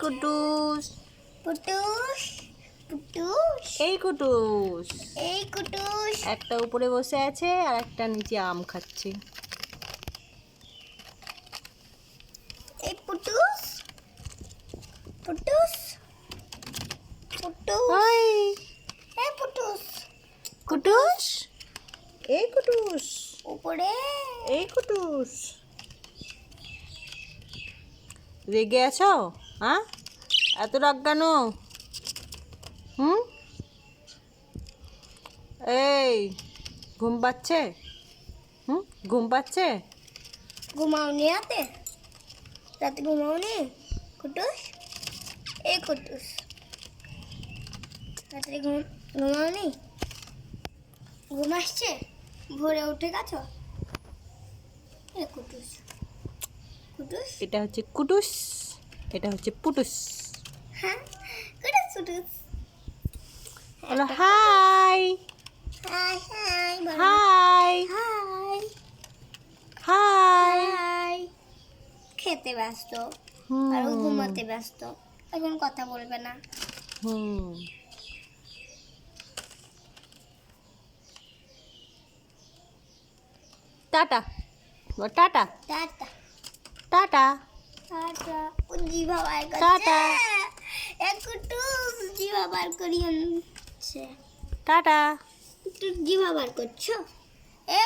কুটুস পুটুস পুটুস এই কুটুস এই কুটুস একটা উপরে বসে আছে আর একটা নিচে আম খাচ্ছে। এই পুটুস পুটুস পুটুস ওই এই পুটুস কুটুস এই কুটুস উপরে এই কুটুস রেগে আছো? হ্যাঁ, এত রাগ কেন? এই ঘুম পাচ্ছে? ঘুম পাচ্ছে? ঘুমাওনি রাতে ঘুমাওনি কুটুস এই কুটুস রাতে ঘুমাওনি? ঘুম আসছে? ভোরে উঠে গেছো? এ কুটুস কুটুস এটা হচ্ছে কুটুস, এটা হচ্ছে পুটুস। হ্যাঁ কুটুস কুটুস বলো hi hi hi hi hi hi. হাই খেতে ব্যস্ত আর ও ঘুমাতে ব্যস্ত, এখন কথা বলবে না। Tata tata tata tata tata ও জিভা বার টাটা। করছে একটু জিভা বার করিয়ে আনছে। টাটা। একটু জিভা বার করছো?